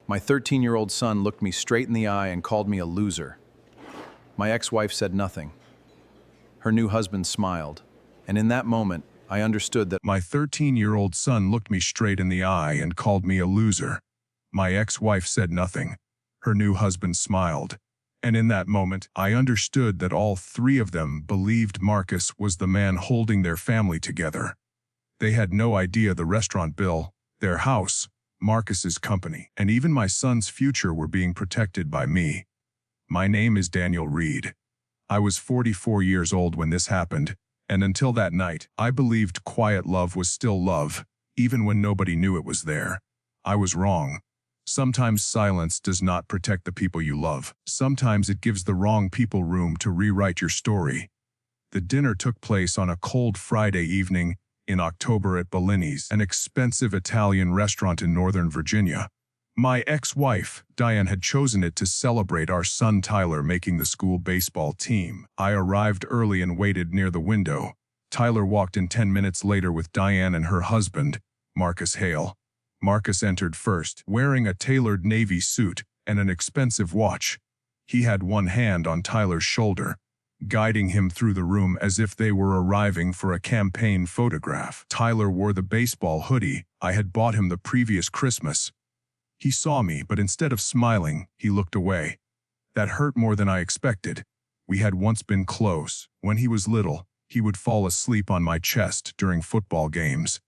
My 13-year-old son looked me straight in the eye and called me a loser. My ex-wife said nothing. Her new husband smiled, and in that moment, I understood that My 13-year-old son looked me straight in the eye and called me a loser. My ex-wife said nothing. Her new husband smiled. And in that moment, I understood that all three of them believed Marcus was the man holding their family together. They had no idea the restaurant bill, their house, Marcus's company, and even my son's future were being protected by me. My name is Daniel Reed. I was 44 years old when this happened, and until that night, I believed quiet love was still love, even when nobody knew it was there. I was wrong. Sometimes silence does not protect the people you love. Sometimes it gives the wrong people room to rewrite your story. The dinner took place on a cold Friday evening in October at Bellini's, an expensive Italian restaurant in Northern Virginia. My ex-wife, Diane, had chosen it to celebrate our son Tyler making the school baseball team. I arrived early and waited near the window. Tyler walked in 10 minutes later with Diane and her husband, Marcus Hale. Marcus entered first, wearing a tailored navy suit and an expensive watch. He had one hand on Tyler's shoulder, guiding him through the room as if they were arriving for a campaign photograph. Tyler wore the baseball hoodie I had bought him the previous Christmas. He saw me, but instead of smiling, he looked away. That hurt more than I expected. We had once been close. When he was little, he would fall asleep on my chest during football games.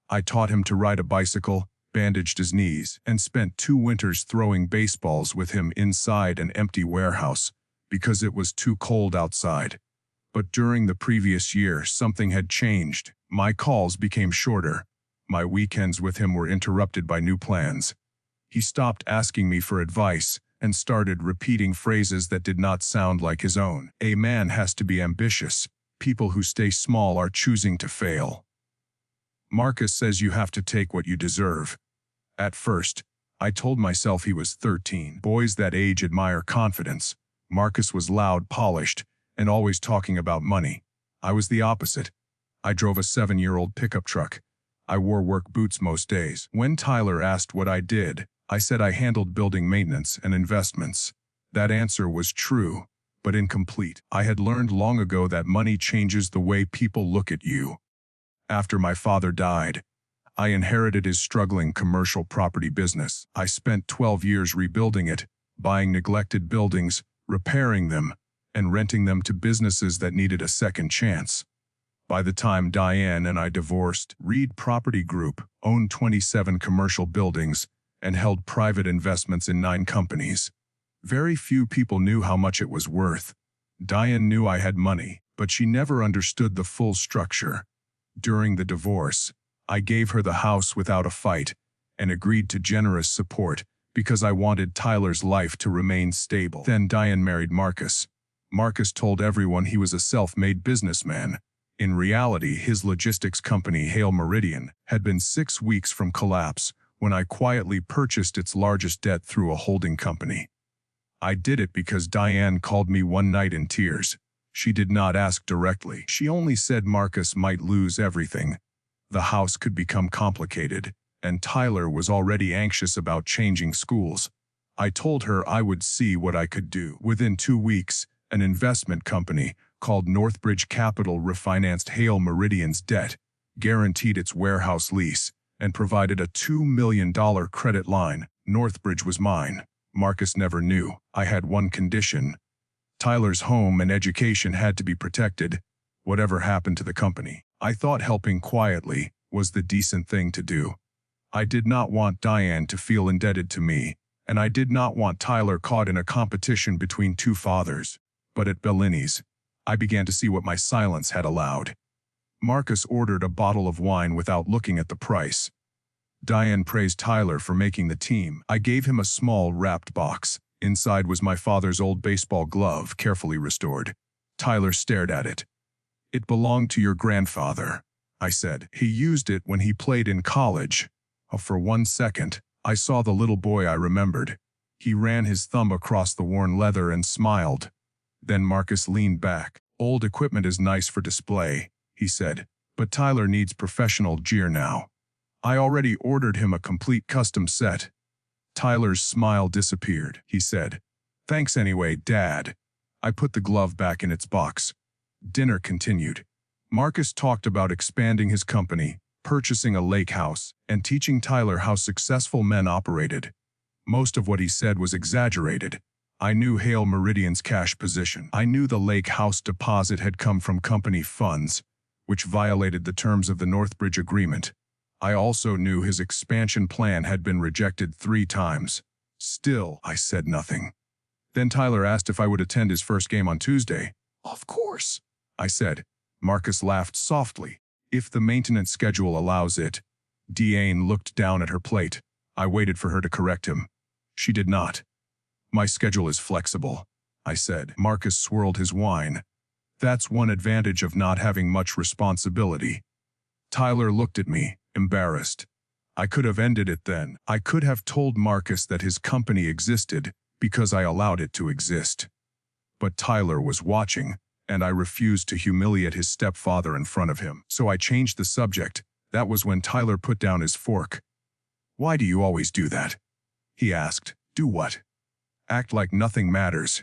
I taught him to ride a bicycle, bandaged his knees, and spent 2 winters throwing baseballs with him inside an empty warehouse because it was too cold outside. But during the previous year, something had changed. My calls became shorter. My weekends with him were interrupted by new plans. He stopped asking me for advice and started repeating phrases that did not sound like his own. A man has to be ambitious. People who stay small are choosing to fail. Marcus says you have to take what you deserve. At first, I told myself he was 13. Boys that age admire confidence. Marcus was loud, polished, and always talking about money. I was the opposite. I drove a 7-year-old pickup truck. I wore work boots most days. When Tyler asked what I did, I said I handled building maintenance and investments. That answer was true, but incomplete. I had learned long ago that money changes the way people look at you. After my father died, I inherited his struggling commercial property business. I spent 12 years rebuilding it, buying neglected buildings, repairing them, and renting them to businesses that needed a second chance. By the time Diane and I divorced, Reed Property Group owned 27 commercial buildings and held private investments in 9 companies. Very few people knew how much it was worth. Diane knew I had money, but she never understood the full structure. During the divorce, I gave her the house without a fight and agreed to generous support because I wanted Tyler's life to remain stable. Then Diane married Marcus. Marcus told everyone he was a self-made businessman. In reality, his logistics company, Hale Meridian, had been 6 weeks from collapse when I quietly purchased its largest debt through a holding company. I did it because Diane called me one night in tears. She did not ask directly. She only said Marcus might lose everything. The house could become complicated, and Tyler was already anxious about changing schools. I told her I would see what I could do. Within 2 weeks, an investment company called Northbridge Capital refinanced Hale Meridian's debt, guaranteed its warehouse lease, and provided a $2 million credit line. Northbridge was mine. Marcus never knew. I had one condition. Tyler's home and education had to be protected, whatever happened to the company. I thought helping quietly was the decent thing to do. I did not want Diane to feel indebted to me, and I did not want Tyler caught in a competition between 2 fathers. But at Bellini's, I began to see what my silence had allowed. Marcus ordered a bottle of wine without looking at the price. Diane praised Tyler for making the team. I gave him a small wrapped box. Inside was my father's old baseball glove, carefully restored. Tyler stared at it. "It belonged to your grandfather," I said. "He used it when he played in college." For 1 second, I saw the little boy I remembered. He ran his thumb across the worn leather and smiled. Then Marcus leaned back. "Old equipment is nice for display," he said, "but Tyler needs professional gear now. I already ordered him a complete custom set." Tyler's smile disappeared. He said, "Thanks anyway, Dad." I put the glove back in its box. Dinner continued. Marcus talked about expanding his company, purchasing a lake house, and teaching Tyler how successful men operated. Most of what he said was exaggerated. I knew Hale Meridian's cash position. I knew the lake house deposit had come from company funds, which violated the terms of the Northbridge Agreement. I also knew his expansion plan had been rejected 3 times. Still, I said nothing. Then Tyler asked if I would attend his first game on Tuesday. "Of course," I said. Marcus laughed softly. "If the maintenance schedule allows it." Diane looked down at her plate. I waited for her to correct him. She did not. "My schedule is flexible," I said. Marcus swirled his wine. "That's one advantage of not having much responsibility." Tyler looked at me, embarrassed. I could have ended it then. I could have told Marcus that his company existed because I allowed it to exist. But Tyler was watching, and I refused to humiliate his stepfather in front of him. So I changed the subject. That was when Tyler put down his fork. "Why do you always do that?" he asked. "Do what?" "Act like nothing matters."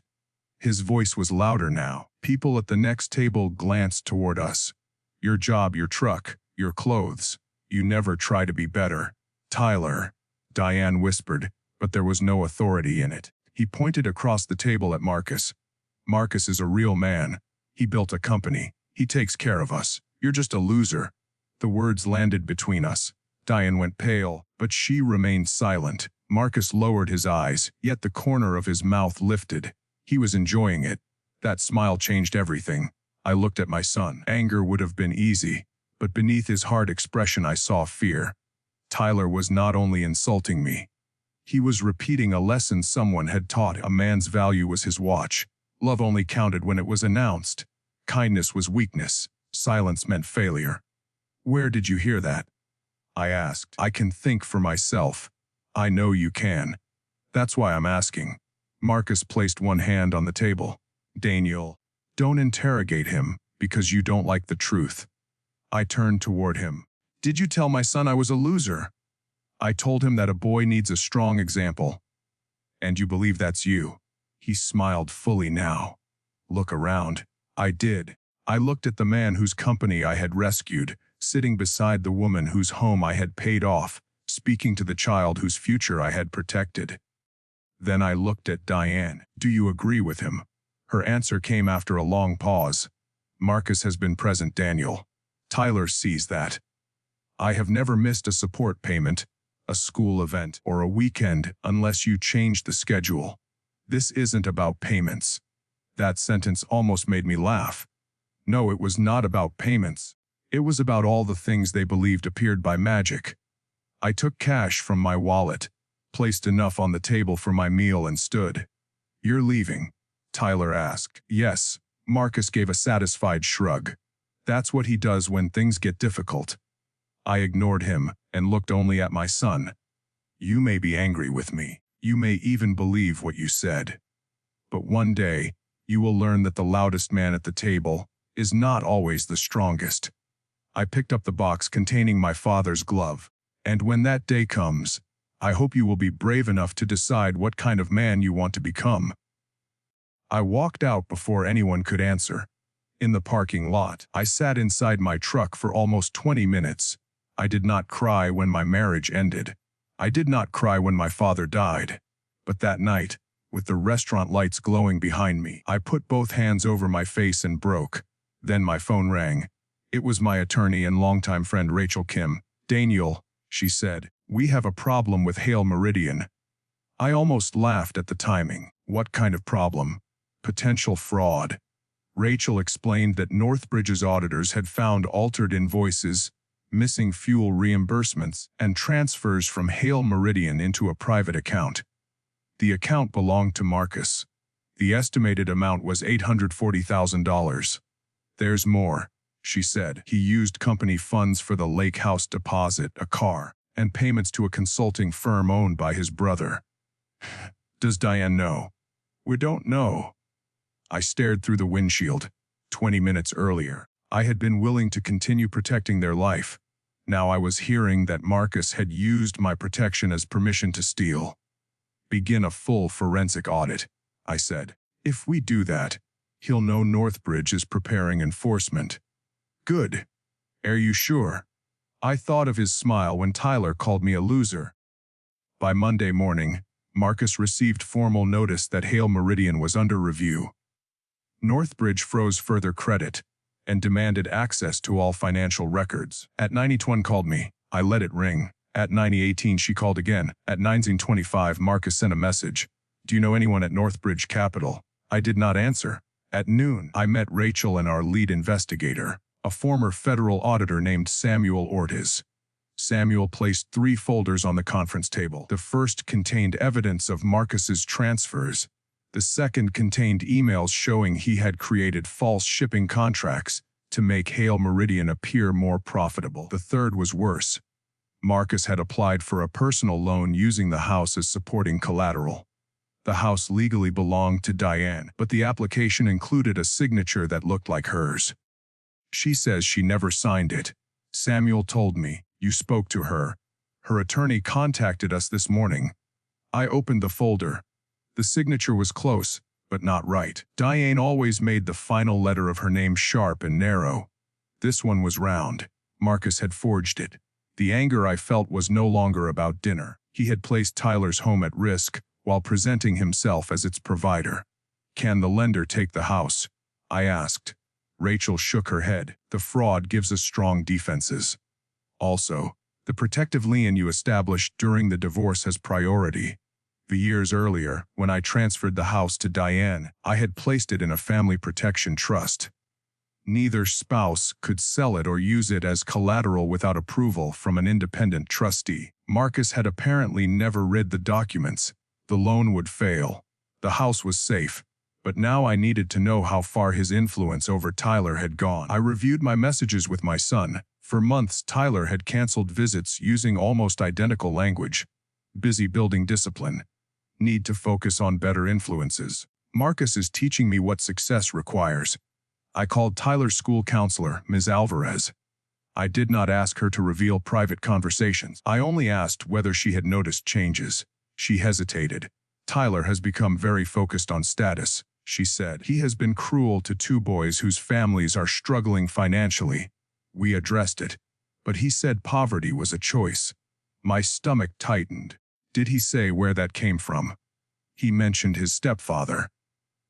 His voice was louder now. People at the next table glanced toward us. "Your job, your truck, your clothes. You never try to be better." "Tyler," Diane whispered, but there was no authority in it. He pointed across the table at Marcus. "Marcus is a real man. He built a company. He takes care of us. You're just a loser." The words landed between us. Diane went pale, but she remained silent. Marcus lowered his eyes, yet the corner of his mouth lifted. He was enjoying it. That smile changed everything. I looked at my son. Anger would have been easy, but beneath his hard expression I saw fear. Tyler was not only insulting me. He was repeating a lesson someone had taught. A man's value was his watch. Love only counted when it was announced. Kindness was weakness. Silence meant failure. "Where did you hear that?" I asked. "I can think for myself." "I know you can. That's why I'm asking." Marcus placed one hand on the table. "Daniel, don't interrogate him, because you don't like the truth." I turned toward him. "Did you tell my son I was a loser?" "I told him that a boy needs a strong example." "And you believe that's you?" He smiled fully now. "Look around." I did. I looked at the man whose company I had rescued, sitting beside the woman whose home I had paid off, speaking to the child whose future I had protected. Then I looked at Diane. "Do you agree with him?" Her answer came after a long pause. "Marcus has been present, Daniel. Tyler sees that. I have never missed a support payment, a school event, or a weekend unless you change the schedule. This isn't about payments." That sentence almost made me laugh. No, it was not about payments. It was about all the things they believed appeared by magic. I took cash from my wallet, placed enough on the table for my meal and stood. "You're leaving?" Tyler asked. "Yes." Marcus gave a satisfied shrug. "That's what he does when things get difficult." I ignored him and looked only at my son. "You may be angry with me. You may even believe what you said. But one day, you will learn that the loudest man at the table is not always the strongest." I picked up the box containing my father's glove. "And when that day comes, I hope you will be brave enough to decide what kind of man you want to become." I walked out before anyone could answer. In the parking lot, I sat inside my truck for almost 20 minutes. I did not cry when my marriage ended. I did not cry when my father died. But that night, with the restaurant lights glowing behind me, I put both hands over my face and broke. Then my phone rang. It was my attorney and longtime friend Rachel Kim. "Daniel," she said, "we have a problem with Hale Meridian." I almost laughed at the timing. What kind of problem? Potential fraud. Rachel explained that Northbridge's auditors had found altered invoices, missing fuel reimbursements, and transfers from Hale Meridian into a private account. The account belonged to Marcus. The estimated amount was $840,000. "There's more," she said. "He used company funds for the lake house deposit, a car, and payments to a consulting firm owned by his brother." "Does Diane know?" "We don't know." I stared through the windshield. 20 minutes earlier, I had been willing to continue protecting their life. Now I was hearing that Marcus had used my protection as permission to steal. Begin a full forensic audit, I said. If we do that, he'll know Northbridge is preparing enforcement. Good. Are you sure? I thought of his smile when Tyler called me a loser. By Monday morning, Marcus received formal notice that Hale Meridian was under review. Northbridge froze further credit and demanded access to all financial records. At 9:21 called me. I let it ring. At 9:18 she called again. At 9:25 Marcus sent a message. Do you know anyone at Northbridge Capital? I did not answer. At noon, I met Rachel and our lead investigator, a former federal auditor named Samuel Ortiz. Samuel placed 3 folders on the conference table. The first contained evidence of Marcus's transfers. The second contained emails showing he had created false shipping contracts to make Hale Meridian appear more profitable. The third was worse. Marcus had applied for a personal loan using the house as supporting collateral. The house legally belonged to Diane, but the application included a signature that looked like hers. She says she never signed it. Samuel told me, you spoke to her. Her attorney contacted us this morning. I opened the folder. The signature was close, but not right. Diane always made the final letter of her name sharp and narrow. This one was round. Marcus had forged it. The anger I felt was no longer about dinner. He had placed Tyler's home at risk while presenting himself as its provider. Can the lender take the house? I asked. Rachel shook her head. The fraud gives us strong defenses. Also, the protective lien you established during the divorce has priority. The years earlier, when I transferred the house to Diane, I had placed it in a family protection trust. Neither spouse could sell it or use it as collateral without approval from an independent trustee. Marcus had apparently never read the documents. The loan would fail. The house was safe, but now I needed to know how far his influence over Tyler had gone. I reviewed my messages with my son. For months, Tyler had canceled visits using almost identical language. Busy building discipline. Need to focus on better influences. Marcus is teaching me what success requires. I called Tyler's school counselor, Ms. Alvarez. I did not ask her to reveal private conversations. I only asked whether she had noticed changes. She hesitated. Tyler has become very focused on status, she said. He has been cruel to 2 boys whose families are struggling financially. We addressed it, but he said poverty was a choice. My stomach tightened. Did he say where that came from? He mentioned his stepfather.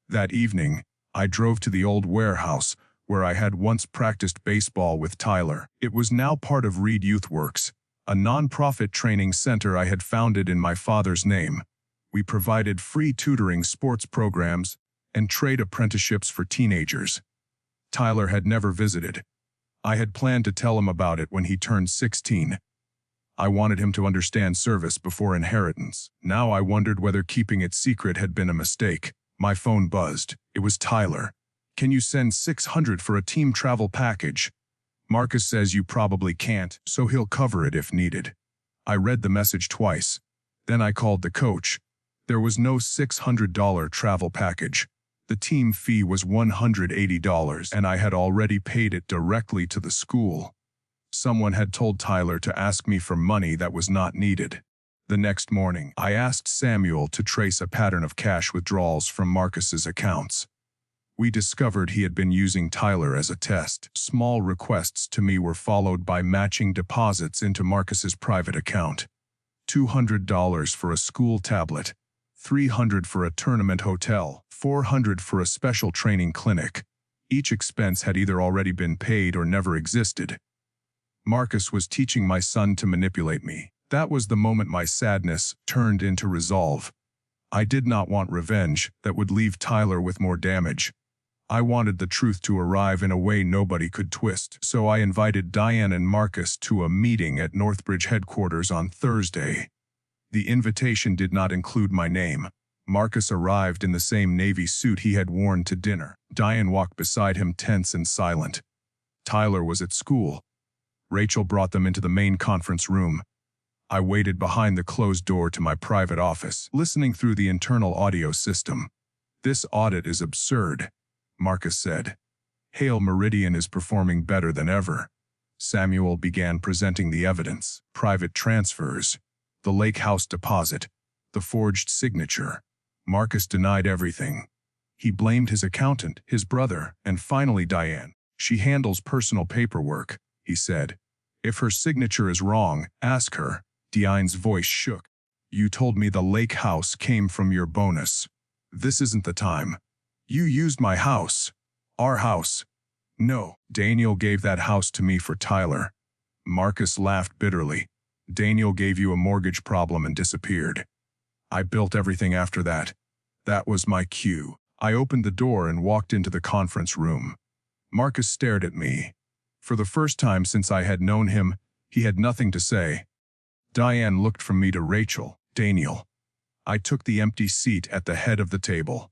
That evening, I drove to the old warehouse where I had once practiced baseball with Tyler. It was now part of Reed Youth Works, a non-profit training center I had founded in my father's name. We provided free tutoring, sports programs, and trade apprenticeships for teenagers. Tyler had never visited. I had planned to tell him about it when he turned 16. I wanted him to understand service before inheritance. Now I wondered whether keeping it secret had been a mistake. My phone buzzed. It was Tyler. Can you send $600 for a team travel package? Marcus says you probably can't, so he'll cover it if needed. I read the message twice. Then I called the coach. There was no $600 travel package. The team fee was $180, and I had already paid it directly to the school. Someone had told Tyler to ask me for money that was not needed. The next morning, I asked Samuel to trace a pattern of cash withdrawals from Marcus's accounts. We discovered he had been using Tyler as a test. Small requests to me were followed by matching deposits into Marcus's private account. $200 for a school tablet, $300 for a tournament hotel, $400 for a special training clinic. Each expense had either already been paid or never existed. Marcus was teaching my son to manipulate me. That was the moment my sadness turned into resolve. I did not want revenge that would leave Tyler with more damage. I wanted the truth to arrive in a way nobody could twist, so I invited Diane and Marcus to a meeting at Northbridge headquarters on Thursday. The invitation did not include my name. Marcus arrived in the same navy suit he had worn to dinner. Diane walked beside him, tense and silent. Tyler was at school. Rachel brought them into the main conference room. I waited behind the closed door to my private office, listening through the internal audio system. This audit is absurd, Marcus said. Hale Meridian is performing better than ever. Samuel began presenting the evidence: private transfers, the lake house deposit, The forged signature. Marcus denied everything. He blamed his accountant, his brother, and finally Diane. She handles personal paperwork, he said. If her signature is wrong, ask her. Diane's voice shook. You told me the lake house came from your bonus. This isn't the time. You used my house. Our house. No, Daniel gave that house to me for Tyler. Marcus laughed bitterly. Daniel gave you a mortgage problem and disappeared. I built everything after that. That was my cue. I opened the door and walked into the conference room. Marcus stared at me. For the first time since I had known him, he had nothing to say. Diane looked from me to Rachel. Daniel. I took the empty seat at the head of the table.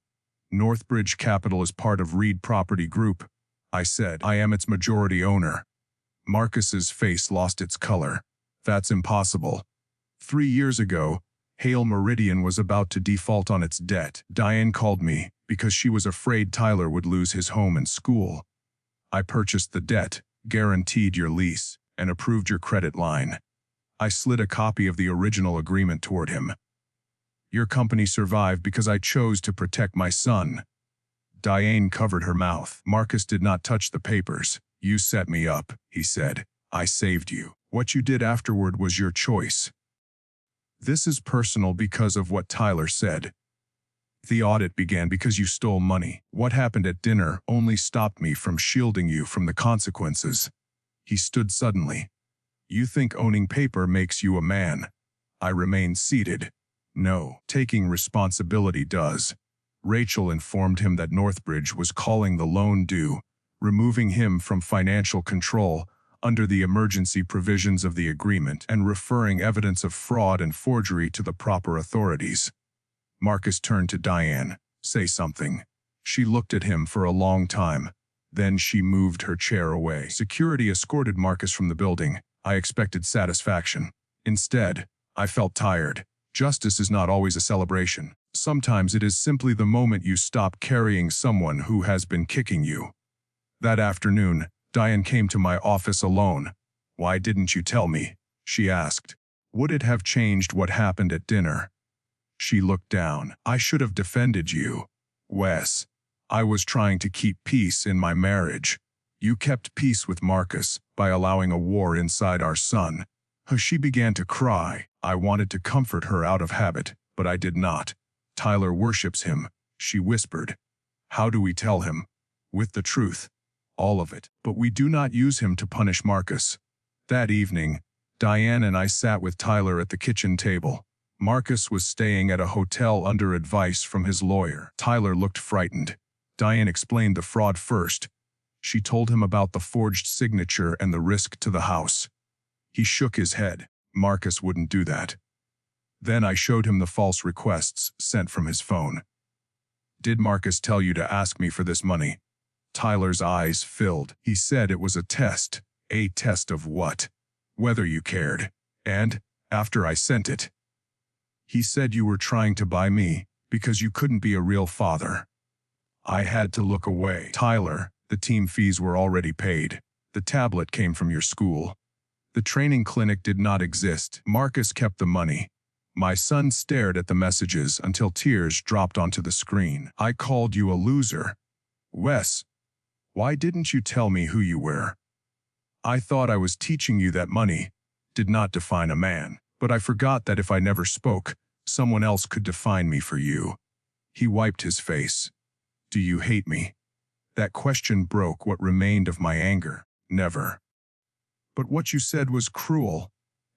Northbridge Capital is part of Reed Property Group, I said. I am its majority owner. Marcus's face lost its color. That's impossible. 3 years ago, Hale Meridian was about to default on its debt. Diane called me because she was afraid Tyler would lose his home and school. I purchased the debt, guaranteed your lease, and approved your credit line. I slid a copy of the original agreement toward him. Your company survived because I chose to protect my son. Diane covered her mouth. Marcus did not touch the papers. You set me up, he said. I saved you. What you did afterward was your choice. This is personal because of what Tyler said. The audit began because you stole money. What happened at dinner only stopped me from shielding you from the consequences. He stood suddenly. You think owning paper makes you a man. I remained seated. No, taking responsibility does. Rachel informed him that Northbridge was calling the loan due, removing him from financial control under the emergency provisions of the agreement and referring evidence of fraud and forgery to the proper authorities. Marcus turned to Diane. Say something. She looked at him for a long time. Then she moved her chair away. Security escorted Marcus from the building. I expected satisfaction. Instead, I felt tired. Justice is not always a celebration. Sometimes it is simply the moment you stop carrying someone who has been kicking you. That afternoon, Diane came to my office alone. Why didn't you tell me? She asked. Would it have changed what happened at dinner? She looked down. I should have defended you. Wes. I was trying to keep peace in my marriage. You kept peace with Marcus by allowing a war inside our son. She began to cry. I wanted to comfort her out of habit, but I did not. Tyler worships him, she whispered. How do we tell him? With the truth. All of it. But we do not use him to punish Marcus. That evening, Diane and I sat with Tyler at the kitchen table. Marcus was staying at a hotel under advice from his lawyer. Tyler looked frightened. Diane explained the fraud first. She told him about the forged signature and the risk to the house. He shook his head. Marcus wouldn't do that. Then I showed him the false requests sent from his phone. Did Marcus tell you to ask me for this money? Tyler's eyes filled. He said it was a test. A test of what? Whether you cared. And, after I sent it, he said you were trying to buy me because you couldn't be a real father. I had to look away. Tyler, the team fees were already paid. The tablet came from your school. The training clinic did not exist. Marcus kept the money. My son stared at the messages until tears dropped onto the screen. I called you a loser. Wes, why didn't you tell me who you were? I thought I was teaching you that money did not define a man, but I forgot that if I never spoke, someone else could define me for you. He wiped his face. Do you hate me? That question broke what remained of my anger. Never. But what you said was cruel.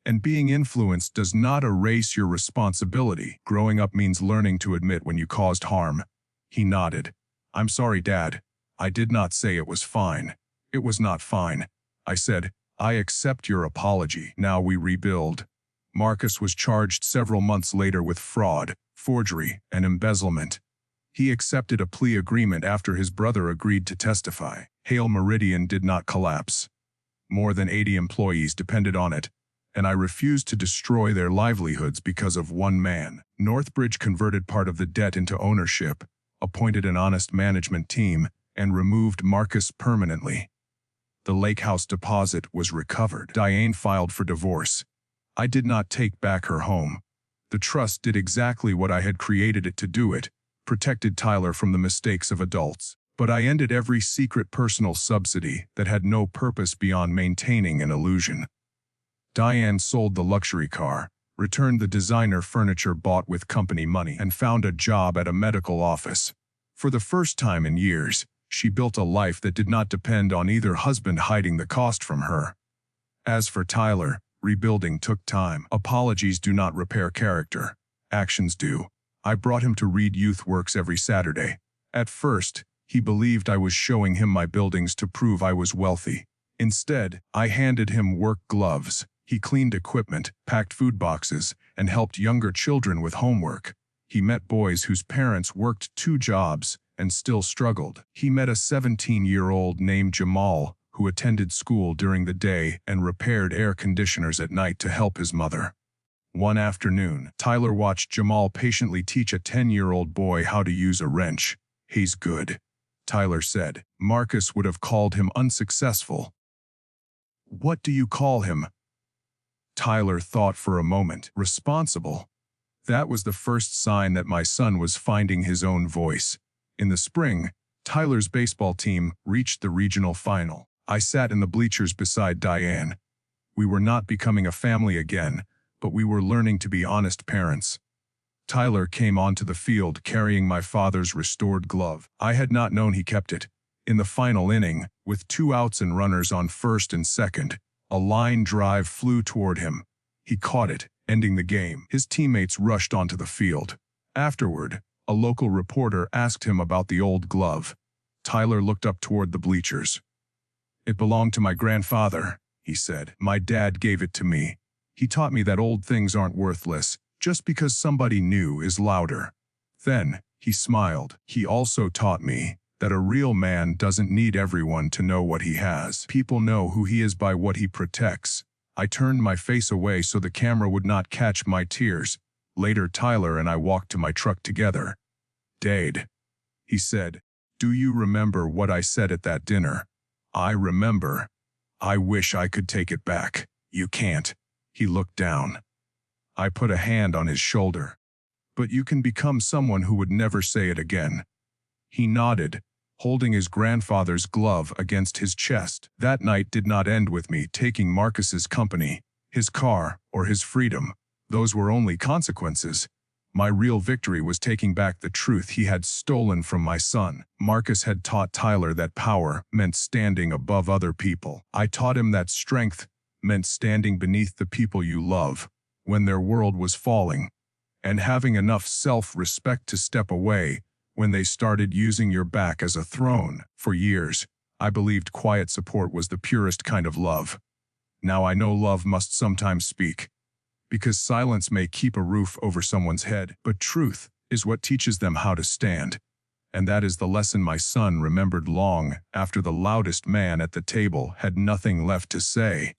And being influenced does not erase your responsibility. Growing up means learning to admit when you caused harm. He nodded. I'm sorry, Dad. I did not say it was fine. It was not fine. I said, I accept your apology. Now we rebuild. Marcus was charged several months later with fraud, forgery, and embezzlement. He accepted a plea agreement after his brother agreed to testify. Hale Meridian did not collapse. More than 80 employees depended on it, and I refused to destroy their livelihoods because of one man. Northbridge converted part of the debt into ownership, appointed an honest management team, and removed Marcus permanently. The lake house deposit was recovered. Diane filed for divorce. I did not take back her home. The trust did exactly what I had created it to do it, protected Tyler from the mistakes of adults. But I ended every secret personal subsidy that had no purpose beyond maintaining an illusion. Diane sold the luxury car, returned the designer furniture bought with company money, and found a job at a medical office. For the first time in years, she built a life that did not depend on either husband hiding the cost from her. As for Tyler, rebuilding took time. Apologies do not repair character. Actions do. I brought him to read youth works every Saturday. At first, he believed I was showing him my buildings to prove I was wealthy. Instead, I handed him work gloves. He cleaned equipment, packed food boxes, and helped younger children with homework. He met boys whose parents worked 2 jobs and still struggled. He met a 17-year-old named Jamal who attended school during the day and repaired air conditioners at night to help his mother. One afternoon, Tyler watched Jamal patiently teach a 10-year-old boy how to use a wrench. "He's good," Tyler said. Marcus would have called him unsuccessful. "What do you call him?" Tyler thought for a moment. "Responsible." That was the first sign that my son was finding his own voice. In the spring, Tyler's baseball team reached the regional final. I sat in the bleachers beside Diane. We were not becoming a family again, but we were learning to be honest parents. Tyler came onto the field carrying my father's restored glove. I had not known he kept it. In the final inning, with 2 outs and runners on first and second, a line drive flew toward him. He caught it, ending the game. His teammates rushed onto the field. Afterward, a local reporter asked him about the old glove. Tyler looked up toward the bleachers. "It belonged to my grandfather," he said. "My dad gave it to me. He taught me that old things aren't worthless, just because somebody new is louder." Then, he smiled. "He also taught me that a real man doesn't need everyone to know what he has. People know who he is by what he protects." I turned my face away so the camera would not catch my tears. Later, Tyler and I walked to my truck together. "Dad," he said, "do you remember what I said at that dinner?" "I remember. I wish I could take it back." "You can't." He looked down. I put a hand on his shoulder. "But you can become someone who would never say it again." He nodded, holding his grandfather's glove against his chest. That night did not end with me taking Marcus's company, his car, or his freedom. Those were only consequences. My real victory was taking back the truth he had stolen from my son. Marcus had taught Tyler that power meant standing above other people. I taught him that strength meant standing beneath the people you love when their world was falling, and having enough self-respect to step away when they started using your back as a throne. For years, I believed quiet support was the purest kind of love. Now I know love must sometimes speak, because silence may keep a roof over someone's head, but truth is what teaches them how to stand. And that is the lesson my son remembered long after the loudest man at the table had nothing left to say.